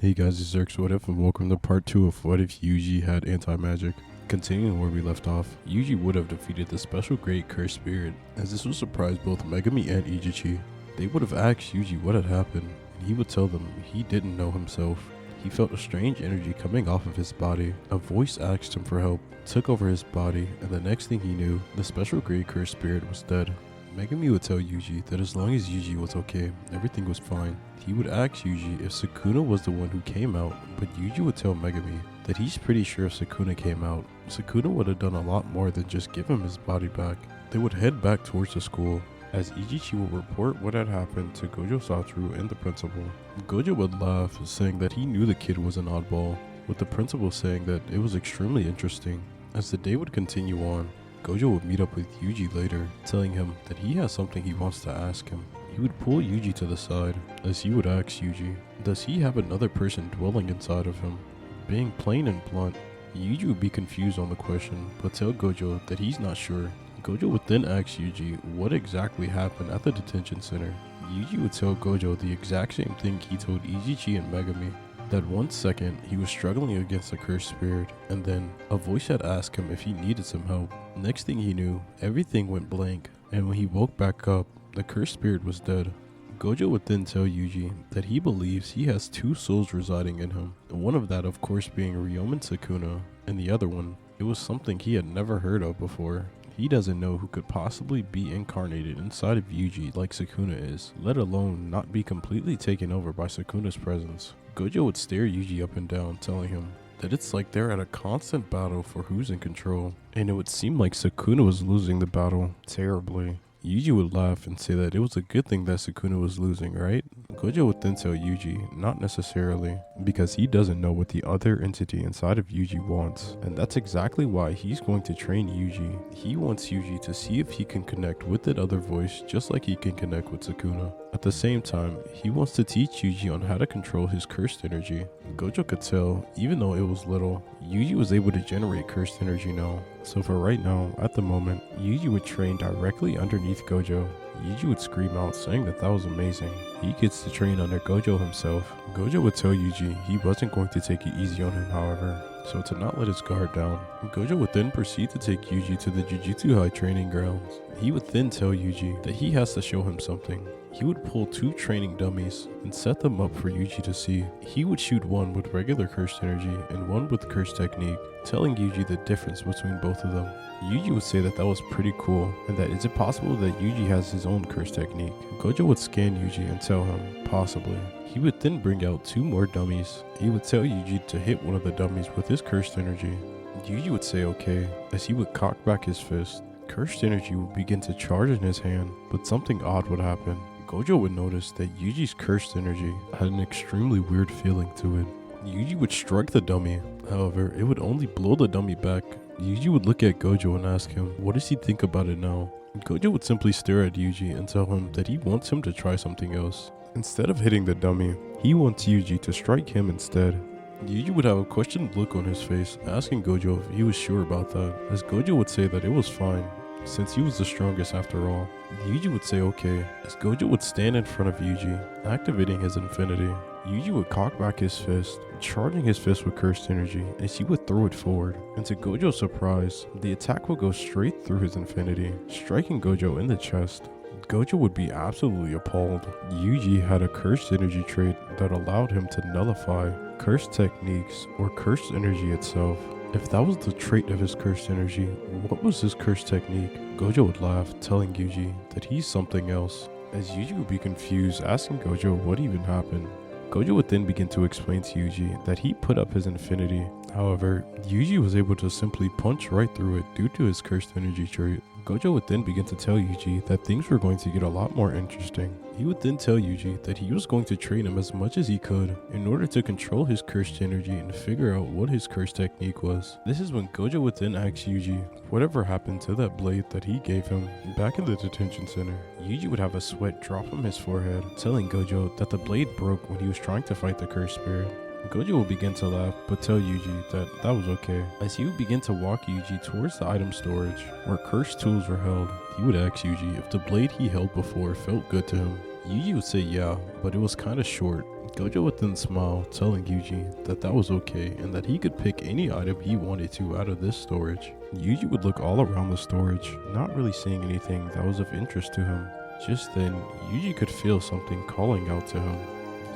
Hey guys, it's Zerx What If, and welcome to part 2 of What If Yuji had anti-magic. Continuing where we left off, Yuji would have defeated the special great cursed spirit, as this would surprise both Megami and Ijichi. They would have asked Yuji what had happened, and he would tell them he didn't know himself. He felt a strange energy coming off of his body. A voice asked him for help, took over his body, and the next thing he knew, the special great cursed spirit was dead. Megami would tell Yuji that as long as Yuji was okay, everything was fine. He would ask Yuji if Sukuna was the one who came out, but Yuji would tell Megami that he's pretty sure if Sukuna came out, Sukuna would have done a lot more than just give him his body back. They would head back towards the school, as Ijichi would report what had happened to Gojo Satoru and the principal. Gojo would laugh, saying that he knew the kid was an oddball, with the principal saying that it was extremely interesting. As the day would continue on, Gojo would meet up with Yuji later, telling him that he has something he wants to ask him. He would pull Yuji to the side, as he would ask Yuji, does he have another person dwelling inside of him? Being plain and blunt, Yuji would be confused on the question, but tell Gojo that he's not sure. Gojo would then ask Yuji what exactly happened at the detention center. Yuji would tell Gojo the exact same thing he told Ijichi and Megami. That 1 second he was struggling against a cursed spirit, and then a voice had asked him if he needed some help. Next thing he knew, everything went blank, and when he woke back up, the cursed spirit was dead. Gojo would then tell Yuji that he believes he has 2 souls residing in him, one of that of course being Ryomen Sukuna, and the other one, it was something he had never heard of before. He doesn't know who could possibly be incarnated inside of Yuji like Sukuna is, let alone not be completely taken over by Sukuna's presence. Gojo would stare Yuji up and down, telling him that it's like they're at a constant battle for who's in control, and it would seem like Sukuna was losing the battle terribly. Yuji would laugh and say that it was a good thing that Sukuna was losing, right? Gojo would then tell Yuji, not necessarily, because he doesn't know what the other entity inside of Yuji wants, and that's exactly why he's going to train Yuji. He wants Yuji to see if he can connect with that other voice just like he can connect with Sukuna. At the same time, he wants to teach Yuji on how to control his cursed energy. Gojo could tell, even though it was little, Yuji was able to generate cursed energy now. So for right now, at the moment, Yuji would train directly underneath Gojo. Yuji would scream out saying that was amazing. He gets to train under Gojo himself. Gojo would tell Yuji he wasn't going to take it easy on him, however, so to not let his guard down. Gojo would then proceed to take Yuji to the Jujutsu High training grounds. He would then tell Yuji that he has to show him something. He would pull 2 training dummies and set them up for Yuji to see. He would shoot one with regular cursed energy and one with cursed technique, telling Yuji the difference between both of them. Yuji would say that was pretty cool, and that is it possible that Yuji has his own cursed technique. Gojo would scan Yuji and tell him, possibly. He would then bring out 2 more dummies. He would tell Yuji to hit one of the dummies with his cursed energy. Yuji would say okay, as he would cock back his fist. Cursed energy would begin to charge in his hand, but something odd would happen. Gojo would notice that Yuji's cursed energy had an extremely weird feeling to it. Yuji would strike the dummy, however, it would only blow the dummy back. Yuji would look at Gojo and ask him, what does he think about it now? Gojo would simply stare at Yuji and tell him that he wants him to try something else. Instead of hitting the dummy, he wants Yuji to strike him instead. Yuji would have a questioned look on his face, asking Gojo if he was sure about that, as Gojo would say that it was fine, since he was the strongest after all. Yuji would say okay, as Gojo would stand in front of Yuji, activating his infinity. Yuji would cock back his fist, charging his fist with cursed energy as he would throw it forward. And to Gojo's surprise, the attack would go straight through his infinity, striking Gojo in the chest. Gojo would be absolutely appalled. Yuji had a cursed energy trait that allowed him to nullify cursed techniques or cursed energy itself. If that was the trait of his cursed energy, what was his cursed technique? Gojo would laugh, telling Yuji that he's something else, as Yuji would be confused, asking Gojo what even happened. Gojo would then begin to explain to Yuji that he put up his infinity. However, Yuji was able to simply punch right through it due to his cursed energy trait. Gojo would then begin to tell Yuji that things were going to get a lot more interesting. He would then tell Yuji that he was going to train him as much as he could in order to control his cursed energy and figure out what his cursed technique was. This is when Gojo would then ask Yuji whatever happened to that blade that he gave him back in the detention center. Yuji would have a sweat drop from his forehead, telling Gojo that the blade broke when he was trying to fight the cursed spirit. Gojo will begin to laugh, but tell Yuji that was okay. As he would begin to walk Yuji towards the item storage, where cursed tools were held, he would ask Yuji if the blade he held before felt good to him. Yuji would say yeah, but it was kinda short. Gojo would then smile, telling Yuji that that was okay and that he could pick any item he wanted to out of this storage. Yuji would look all around the storage, not really seeing anything that was of interest to him. Just then, Yuji could feel something calling out to him.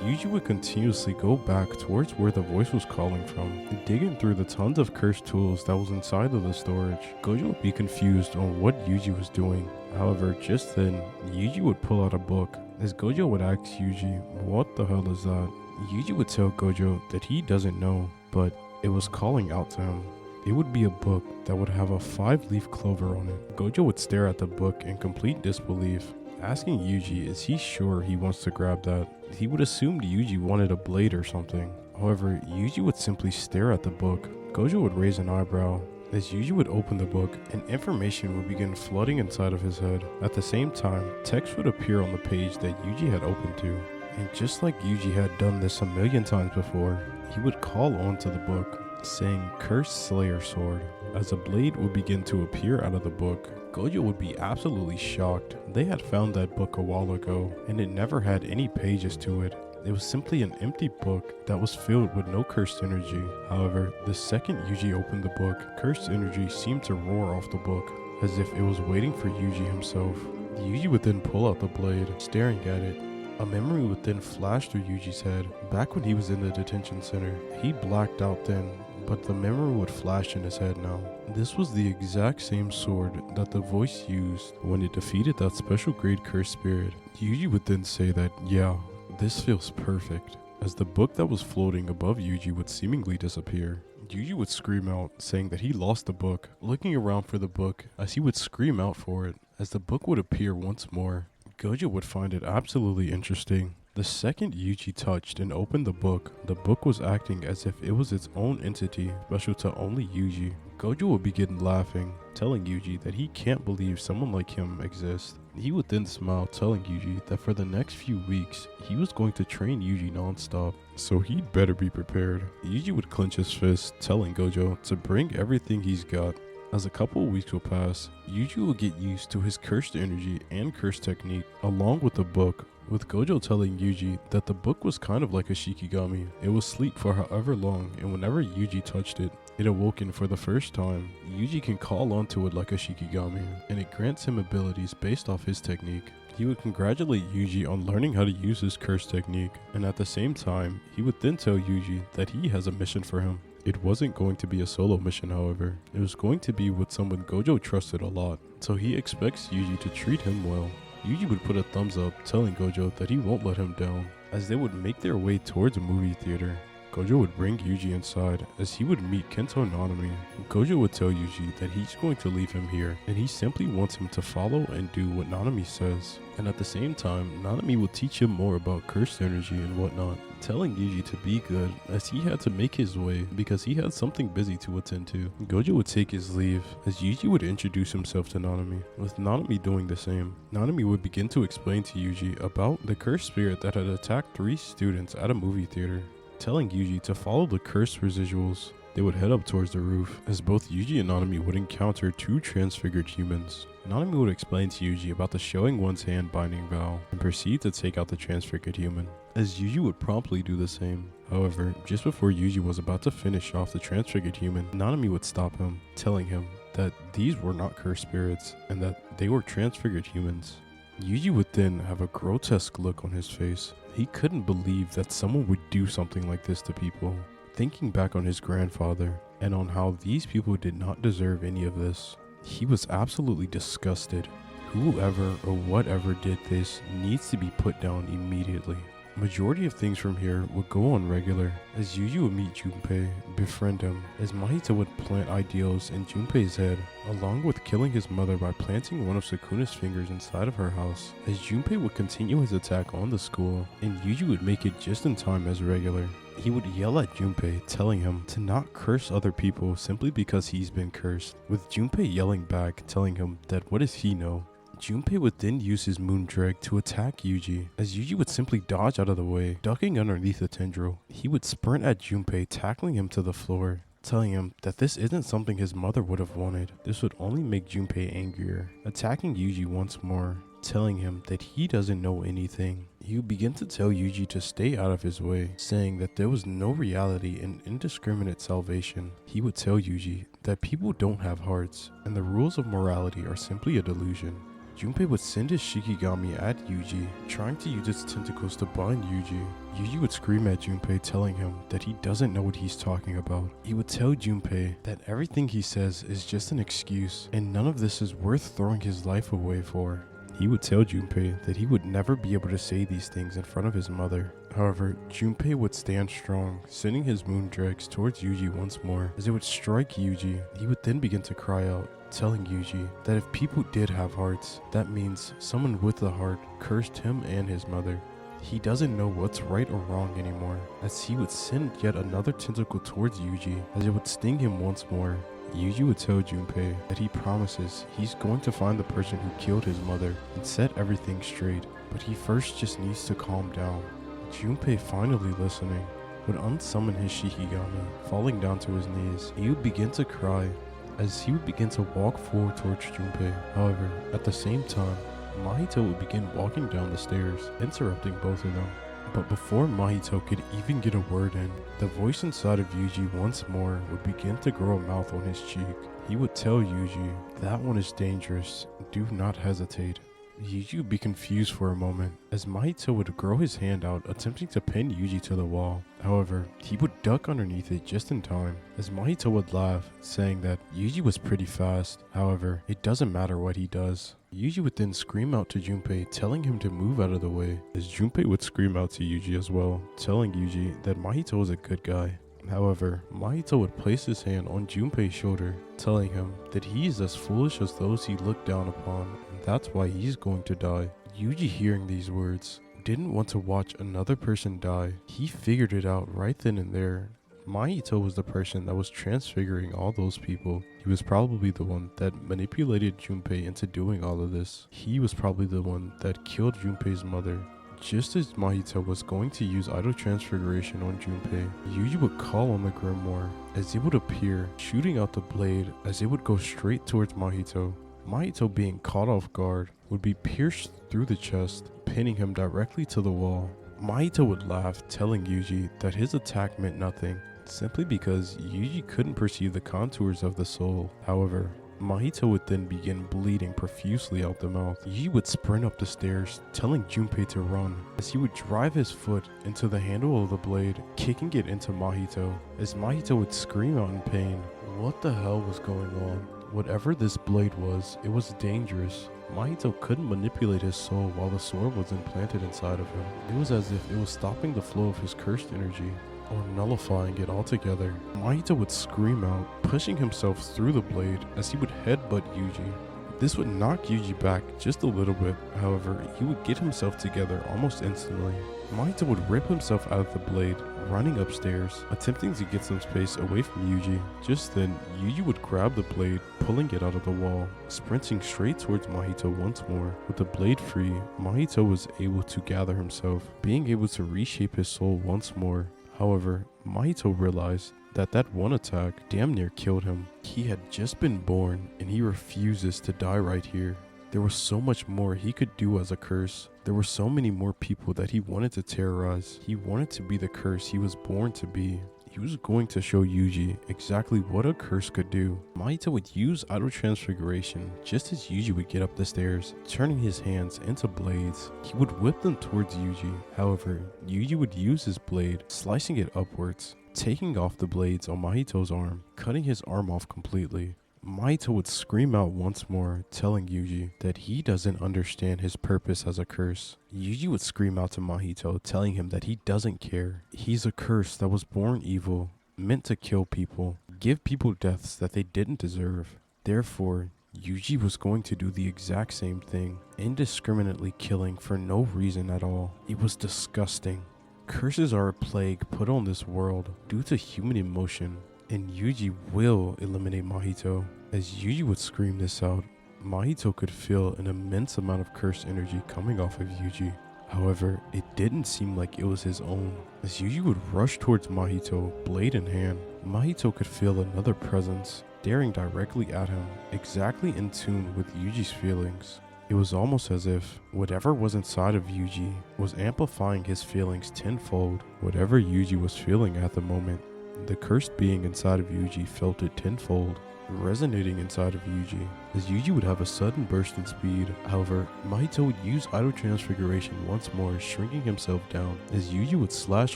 Yuji would continuously go back towards where the voice was calling from, digging through the tons of cursed tools that was inside of the storage. Gojo would be confused on what Yuji was doing. However, just then, Yuji would pull out a book. As Gojo would ask Yuji, what the hell is that? Yuji would tell Gojo that he doesn't know, but it was calling out to him. It would be a book that would have a 5-leaf clover on it. Gojo would stare at the book in complete disbelief, asking Yuji is he sure he wants to grab that. He would assume Yuji wanted a blade or something. However, Yuji would simply stare at the book. Gojo would raise an eyebrow. As Yuji would open the book, and information would begin flooding inside of his head. At the same time, text would appear on the page that Yuji had opened to. And just like Yuji had done this a million times before, he would call onto the book, saying Cursed Slayer Sword. As a blade would begin to appear out of the book, Gojo would be absolutely shocked. They had found that book a while ago, and it never had any pages to it. It was simply an empty book that was filled with no cursed energy. However, the second Yuji opened the book, cursed energy seemed to roar off the book, as if it was waiting for Yuji himself. Yuji would then pull out the blade, staring at it. A memory would then flash through Yuji's head. Back when he was in the detention center, he blacked out then, but the memory would flash in his head now. This was the exact same sword that the voice used when it defeated that special grade cursed spirit. Yuji would then say that, yeah, this feels perfect. As the book that was floating above Yuji would seemingly disappear, Yuji would scream out, saying that he lost the book, looking around for the book as he would scream out for it. As the book would appear once more, Gojo would find it absolutely interesting. The second Yuji touched and opened the book was acting as if it was its own entity, special to only Yuji. Gojo would begin laughing, telling Yuji that he can't believe someone like him exists. He would then smile, telling Yuji that for the next few weeks, he was going to train Yuji non-stop, so he'd better be prepared. Yuji would clench his fist, telling Gojo to bring everything he's got. As a couple of weeks will pass, Yuji will get used to his cursed energy and cursed technique, along with the book, with Gojo telling Yuji that the book was kind of like a Shikigami. It was asleep for however long, and whenever Yuji touched it, it awoken for the first time. Yuji can call onto it like a Shikigami, and it grants him abilities based off his technique. He would congratulate Yuji on learning how to use his curse technique, and at the same time, he would then tell Yuji that he has a mission for him. It wasn't going to be a solo mission, however. It was going to be with someone Gojo trusted a lot, so he expects Yuji to treat him well. Yuji would put a thumbs up, telling Gojo that he won't let him down. As they would make their way towards a movie theater, Gojo would bring Yuji inside as he would meet Kento Nanami. Gojo would tell Yuji that he's going to leave him here, and he simply wants him to follow and do what Nanami says. And at the same time, Nanami will teach him more about cursed energy and whatnot, telling Yuji to be good as he had to make his way because he had something busy to attend to. Gojo would take his leave as Yuji would introduce himself to Nanami, with Nanami doing the same. Nanami would begin to explain to Yuji about the cursed spirit that had attacked 3 students at a movie theater, telling Yuji to follow the cursed residuals. They would head up towards the roof as both Yuji and Nanami would encounter 2 transfigured humans. Nanami would explain to Yuji about the showing one's hand binding vow and proceed to take out the transfigured human, as Yuji would promptly do the same. However, just before Yuji was about to finish off the transfigured human, Nanami would stop him, telling him that these were not cursed spirits and that they were transfigured humans. Yuji would then have a grotesque look on his face. He couldn't believe that someone would do something like this to people, thinking back on his grandfather and on how these people did not deserve any of this. He was absolutely disgusted. Whoever or whatever did this needs to be put down immediately. Majority of things from here would go on regular, as Yuji would meet Junpei, befriend him, as Mahito would plant ideals in Junpei's head, along with killing his mother by planting one of Sukuna's fingers inside of her house, as Junpei would continue his attack on the school, and Yuji would make it just in time as regular. He would yell at Junpei, telling him to not curse other people simply because he's been cursed, with Junpei yelling back, telling him that what does he know. Junpei would then use his moon drag to attack Yuji, as Yuji would simply dodge out of the way, ducking underneath a tendril. He would sprint at Junpei, tackling him to the floor, telling him that this isn't something his mother would have wanted. This would only make Junpei angrier, attacking Yuji once more, telling him that he doesn't know anything. He would begin to tell Yuji to stay out of his way, saying that there was no reality in indiscriminate salvation. He would tell Yuji that people don't have hearts, and the rules of morality are simply a delusion. Junpei would send his Shikigami at Yuji, trying to use its tentacles to bind Yuji. Yuji would scream at Junpei, telling him that he doesn't know what he's talking about. He would tell Junpei that everything he says is just an excuse, and none of this is worth throwing his life away for. He would tell Junpei that he would never be able to say these things in front of his mother. However, Junpei would stand strong, sending his moon dregs towards Yuji once more. As it would strike Yuji, he would then begin to cry out, telling Yuji that if people did have hearts, that means someone with a heart cursed him and his mother. He doesn't know what's right or wrong anymore, as he would send yet another tentacle towards Yuji, as it would sting him once more. Yuji would tell Junpei that he promises he's going to find the person who killed his mother and set everything straight, but he first just needs to calm down. Junpei, finally listening, would unsummon his Shikigami, falling down to his knees. He would begin to cry as he would begin to walk forward towards Junpei. However, at the same time, Mahito would begin walking down the stairs, interrupting both of them. But before Mahito could even get a word in, the voice inside of Yuji once more would begin to grow a mouth on his cheek. He would tell Yuji, "That one is dangerous, do not hesitate." Yuji would be confused for a moment, as Mahito would grow his hand out, attempting to pin Yuji to the wall. However, he would duck underneath it just in time, as Mahito would laugh, saying that Yuji was pretty fast. However, it doesn't matter what he does. Yuji would then scream out to Junpei, telling him to move out of the way, as Junpei would scream out to Yuji as well, telling Yuji that Mahito was a good guy. However, Mahito would place his hand on Junpei's shoulder, telling him that he is as foolish as those he looked down upon, and that's why he's going to die. Yuji, hearing these words, didn't want to watch another person die. He figured it out right then and there. Mahito was the person that was transfiguring all those people. He was probably the one that manipulated Junpei into doing all of this. He was probably the one that killed Junpei's mother. Just as Mahito was going to use idol transfiguration on Junpei, Yuji would call on the grimoire, as it would appear, shooting out the blade as it would go straight towards Mahito. Mahito, being caught off guard, would be pierced through the chest, pinning him directly to the wall. Mahito would laugh, telling Yuji that his attack meant nothing, simply because Yuji couldn't perceive the contours of the soul. However, Mahito would then begin bleeding profusely out the mouth. Yuji would sprint up the stairs, telling Junpei to run, as he would drive his foot into the handle of the blade, kicking it into Mahito, as Mahito would scream out in pain. What the hell was going on? Whatever this blade was, it was dangerous. Mahito couldn't manipulate his soul while the sword was implanted inside of him. It was as if it was stopping the flow of his cursed energy, or nullifying it altogether. Mahito would scream out, pushing himself through the blade as he would headbutt Yuji. This would knock Yuji back just a little bit, however, he would get himself together almost instantly. Mahito would rip himself out of the blade, running upstairs, attempting to get some space away from Yuji. Just then, Yuji would grab the blade, pulling it out of the wall, sprinting straight towards Mahito once more. With the blade free, Mahito was able to gather himself, being able to reshape his soul once more. However, Mahito realized that one attack damn near killed him. He had just been born, and he refuses to die right here. There was so much more he could do as a curse. There were so many more people that he wanted to terrorize. He wanted to be the curse he was born to be. He was going to show Yuji exactly what a curse could do. Mahito would use idol transfiguration just as Yuji would get up the stairs, turning his hands into blades. He would whip them towards Yuji. However, Yuji would use his blade, slicing it upwards, taking off the blades on Mahito's arm, cutting his arm off completely. Mahito would scream out once more, telling Yuji that he doesn't understand his purpose as a curse. Yuji would scream out to Mahito, telling him that he doesn't care. He's a curse that was born evil, meant to kill people, give people deaths that they didn't deserve. Therefore, Yuji was going to do the exact same thing, indiscriminately killing for no reason at all. It was disgusting. Curses are a plague put on this world due to human emotion, and Yuji will eliminate Mahito. As Yuji would scream this out, Mahito could feel an immense amount of cursed energy coming off of Yuji. However, it didn't seem like it was his own. As Yuji would rush towards Mahito, blade in hand, Mahito could feel another presence staring directly at him, exactly in tune with Yuji's feelings. It was almost as if whatever was inside of Yuji was amplifying his feelings tenfold. Whatever Yuji was feeling at the moment, the cursed being inside of Yuji felt it tenfold, resonating inside of Yuji, as Yuji would have a sudden burst in speed. However, Mahito would use idle transfiguration once more, shrinking himself down, as Yuji would slash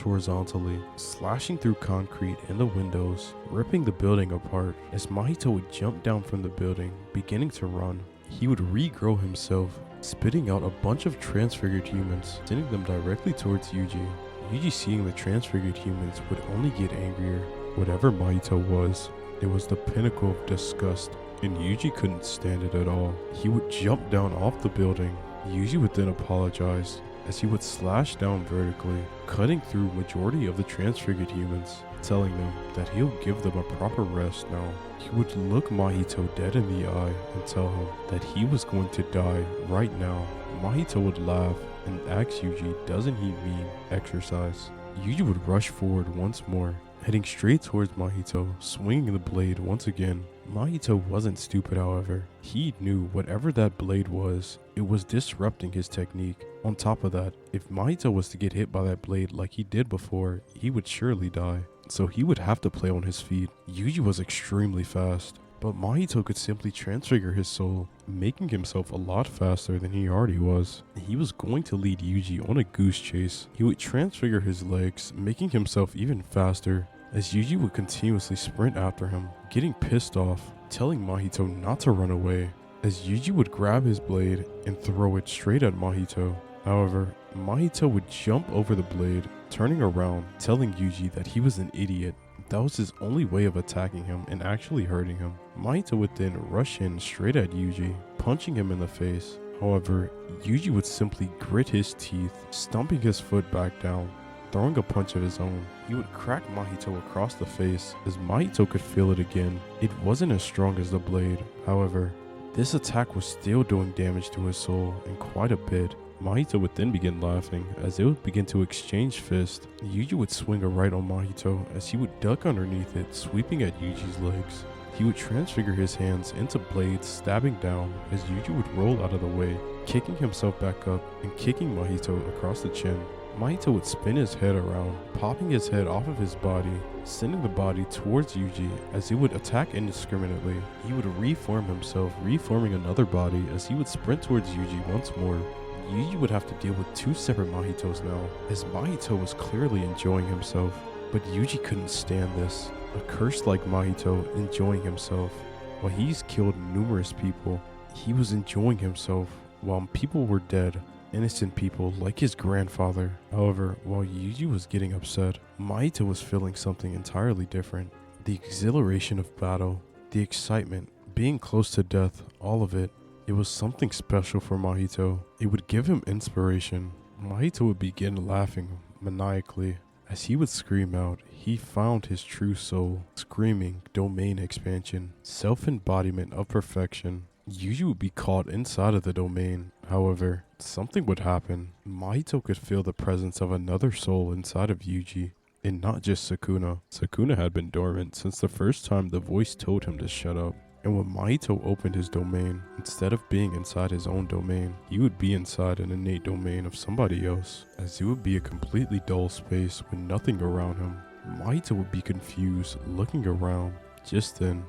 horizontally, slashing through concrete and the windows, ripping the building apart. As Mahito would jump down from the building, beginning to run, he would regrow himself, spitting out a bunch of transfigured humans, sending them directly towards Yuji. Yuji, seeing the transfigured humans, would only get angrier. Whatever Mahito was, it was the pinnacle of disgust, and Yuji couldn't stand it at all. He would jump down off the building. Yuji would then apologize, as he would slash down vertically, cutting through majority of the transfigured humans, telling them that he'll give them a proper rest now. He would look Mahito dead in the eye and tell him that he was going to die right now. Mahito would laugh and ask Yuji, doesn't he mean exercise? Yuji would rush forward once more, heading straight towards Mahito, swinging the blade once again. Mahito wasn't stupid, however. He knew whatever that blade was, it was disrupting his technique. On top of that, if Mahito was to get hit by that blade like he did before, he would surely die. So he would have to play on his feet. Yuji was extremely fast, but Mahito could simply transfigure his soul, making himself a lot faster than he already was. He was going to lead Yuji on a goose chase. He would transfigure his legs, making himself even faster, as Yuji would continuously sprint after him, getting pissed off, telling Mahito not to run away, as Yuji would grab his blade and throw it straight at Mahito. However, Mahito would jump over the blade, turning around, telling Yuji that he was an idiot. That was his only way of attacking him and actually hurting him. Mahito would then rush in straight at Yuji, punching him in the face. However, Yuji would simply grit his teeth, stomping his foot back down, throwing a punch of his own. He would crack Mahito across the face, as Mahito could feel it again. It wasn't as strong as the blade. However, this attack was still doing damage to his soul, and quite a bit. Mahito would then begin laughing, as they would begin to exchange fists. Yuji would swing a right on Mahito, as he would duck underneath it, sweeping at Yuji's legs. He would transfigure his hands into blades, stabbing down, as Yuji would roll out of the way, kicking himself back up and kicking Mahito across the chin. Mahito would spin his head around, popping his head off of his body, sending the body towards Yuji as he would attack indiscriminately. He would reform himself, reforming another body as he would sprint towards Yuji once more. Yuji would have to deal with two separate Mahitos now, as Mahito was clearly enjoying himself. But Yuji couldn't stand this, a curse like Mahito enjoying himself. While he's killed numerous people, he was enjoying himself while people were dead. Innocent people like his grandfather. However, while Yuji was getting upset, Mahito was feeling something entirely different. The exhilaration of battle, the excitement, being close to death, all of it. It was something special for Mahito. It would give him inspiration. Mahito would begin laughing maniacally as he would scream out he found his true soul, screaming domain expansion, self-embodiment of perfection. Yuji would be caught inside of the domain. However, something would happen. Mahito could feel the presence of another soul inside of Yuji, and not just Sukuna. Sukuna had been dormant since the first time the voice told him to shut up. And when Mahito opened his domain, instead of being inside his own domain, he would be inside an innate domain of somebody else, as it would be a completely dull space with nothing around him. Mahito would be confused, looking around. Just then,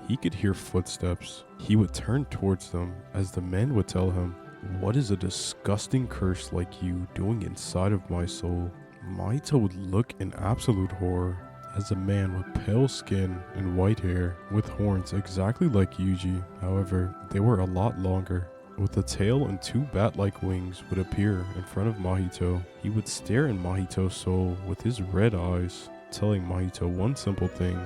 he could hear footsteps. He would turn towards them as the men would tell him, "What is a disgusting curse like you doing inside of my soul?" Mahito would look in absolute horror as a man with pale skin and white hair with horns exactly like Yuji. However, they were a lot longer. With a tail and two bat-like wings would appear in front of Mahito. He would stare in Mahito's soul with his red eyes, telling Mahito one simple thing: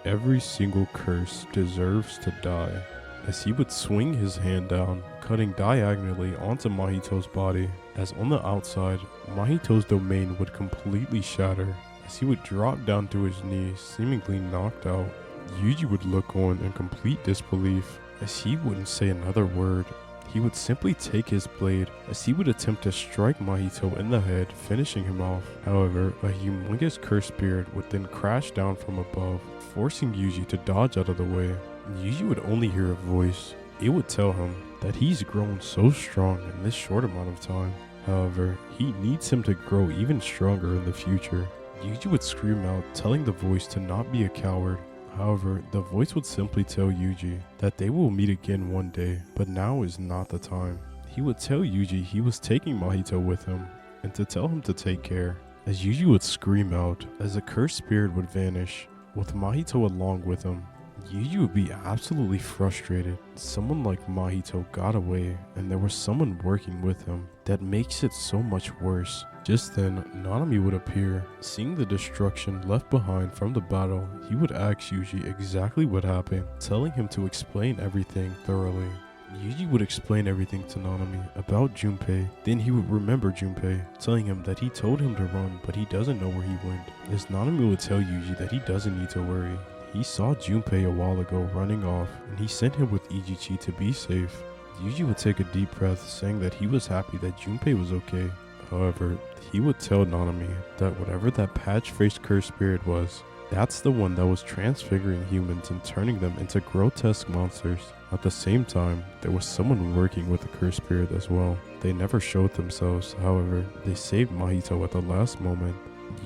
every single curse deserves to die. As he would swing his hand down, cutting diagonally onto Mahito's body, as on the outside, Mahito's domain would completely shatter. As he would drop down to his knees, seemingly knocked out, Yuji would look on in complete disbelief, as he wouldn't say another word. He would simply take his blade, as he would attempt to strike Mahito in the head, finishing him off. However, a humongous cursed spirit would then crash down from above, forcing Yuji to dodge out of the way. Yuji would only hear a voice. It would tell him that he's grown so strong in this short amount of time. However, he needs him to grow even stronger in the future. Yuji would scream out, telling the voice to not be a coward. However, the voice would simply tell Yuji that they will meet again one day, but now is not the time. He would tell Yuji he was taking Mahito with him, and to tell him to take care. As Yuji would scream out, as the cursed spirit would vanish, with Mahito along with him, Yuji would be absolutely frustrated. Someone like Mahito got away, and there was someone working with him. That makes it so much worse. Just then, Nanami would appear. Seeing the destruction left behind from the battle, he would ask Yuji exactly what happened, telling him to explain everything thoroughly. Yuji would explain everything to Nanami about Junpei. Then he would remember Junpei, telling him that he told him to run, but he doesn't know where he went. As Nanami would tell Yuji that he doesn't need to worry. He saw Junpei a while ago running off, and he sent him with Ijichi to be safe. Yuji would take a deep breath, saying that he was happy that Junpei was okay. However, he would tell Nanami that whatever that patch-faced cursed spirit was, that's the one that was transfiguring humans and turning them into grotesque monsters. At the same time, there was someone working with the cursed spirit as well. They never showed themselves, however, they saved Mahito at the last moment.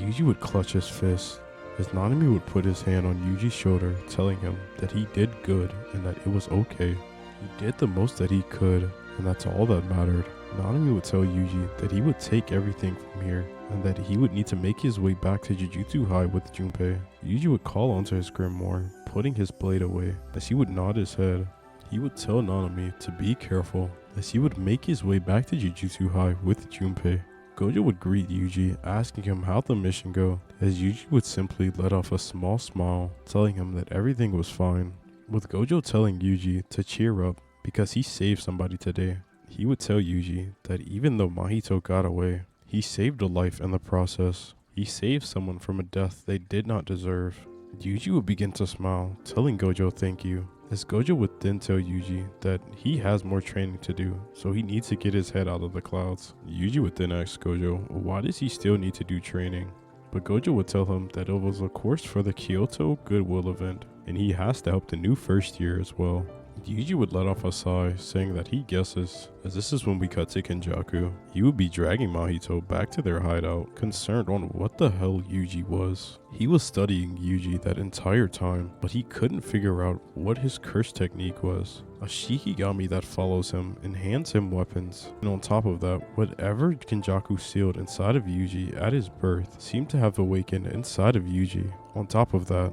Yuji would clutch his fist, as Nanami would put his hand on Yuji's shoulder, telling him that he did good and that it was okay. He did the most that he could, and that's all that mattered. Nanami would tell Yuji that he would take everything from here, and that he would need to make his way back to Jujutsu High with Junpei. Yuji would call onto his grimoire, putting his blade away, as he would nod his head. He would tell Nanami to be careful, as he would make his way back to Jujutsu High with Junpei. Gojo would greet Yuji, asking him how the mission go, as Yuji would simply let off a small smile, telling him that everything was fine. With Gojo telling Yuji to cheer up because he saved somebody today, he would tell Yuji that even though Mahito got away, he saved a life in the process. He saved someone from a death they did not deserve. Yuji would begin to smile, telling Gojo thank you, as Gojo would then tell Yuji that he has more training to do, so he needs to get his head out of the clouds. Yuji would then ask Gojo, why does he still need to do training? But Gojo would tell him that it was a course for the Kyoto Goodwill event, and he has to help the new first year as well. Yuji would let off a sigh, saying that he guesses, as this is when we cut to Kenjaku. He would be dragging Mahito back to their hideout, concerned on what the hell Yuji was. He was studying Yuji that entire time, but he couldn't figure out what his curse technique was. A Shikigami that follows him and hands him weapons. And on top of that, whatever Kenjaku sealed inside of Yuji at his birth seemed to have awakened inside of Yuji. On top of that,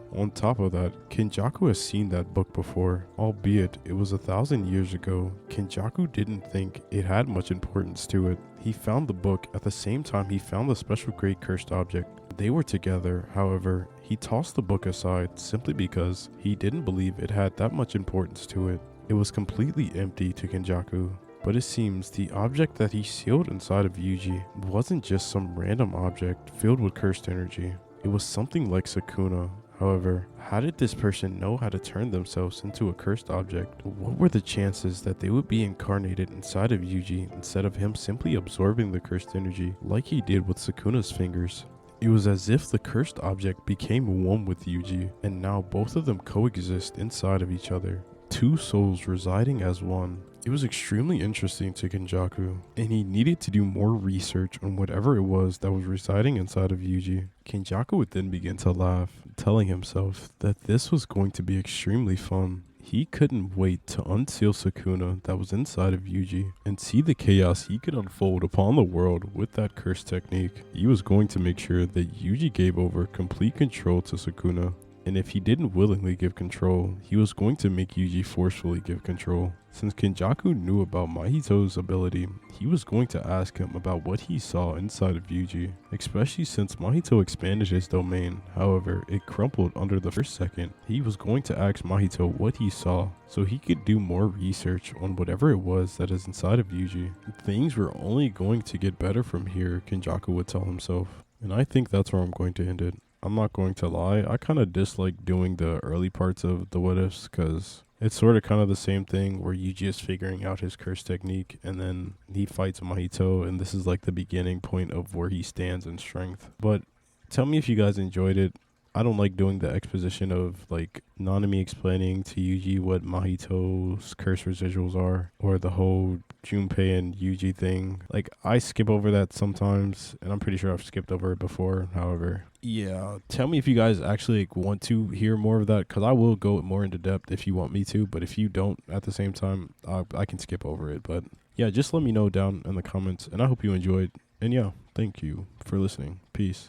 Kenjaku has seen that book before, albeit it was 1,000 years ago. Kenjaku didn't think it had much importance to it. He found the book at the same time he found the special great cursed object. They were together, however, he tossed the book aside simply because he didn't believe it had that much importance to it. It was completely empty to Kenjaku. But it seems the object that he sealed inside of Yuji wasn't just some random object filled with cursed energy. It was something like Sukuna. However, how did this person know how to turn themselves into a cursed object? What were the chances that they would be incarnated inside of Yuji instead of him simply absorbing the cursed energy like he did with Sukuna's fingers? It was as if the cursed object became one with Yuji, and now both of them coexist inside of each other. Two souls residing as one. It was extremely interesting to Kenjaku, and he needed to do more research on whatever it was that was residing inside of Yuji. Kenjaku would then begin to laugh, telling himself that this was going to be extremely fun. He couldn't wait to unseal Sukuna that was inside of Yuji and see the chaos he could unfold upon the world with that curse technique. He was going to make sure that Yuji gave over complete control to Sukuna. And if he didn't willingly give control, he was going to make Yuji forcefully give control. Since Kenjaku knew about Mahito's ability, he was going to ask him about what he saw inside of Yuji, especially since Mahito expanded his domain. However, it crumpled under the first second. He was going to ask Mahito what he saw, so he could do more research on whatever it was that is inside of Yuji. Things were only going to get better from here, Kenjaku would tell himself. And I think that's where I'm going to end it. I'm not going to lie, I kind of dislike doing the early parts of the what ifs because it's sort of kind of the same thing where Yuji is figuring out his curse technique and then he fights Mahito, and this is like the beginning point of where he stands in strength. But tell me if you guys enjoyed it. I don't like doing the exposition of like Nanami explaining to Yuji what Mahito's curse residuals are, or the whole Junpei and Yuji thing. Like, I skip over that sometimes, and I'm pretty sure I've skipped over it before. However, yeah, tell me if you guys actually like, want to hear more of that, because I will go more into depth if you want me to, but if you don't at the same time, I can skip over it. But yeah, just let me know down in the comments, and I hope you enjoyed. And yeah, thank you for listening. Peace.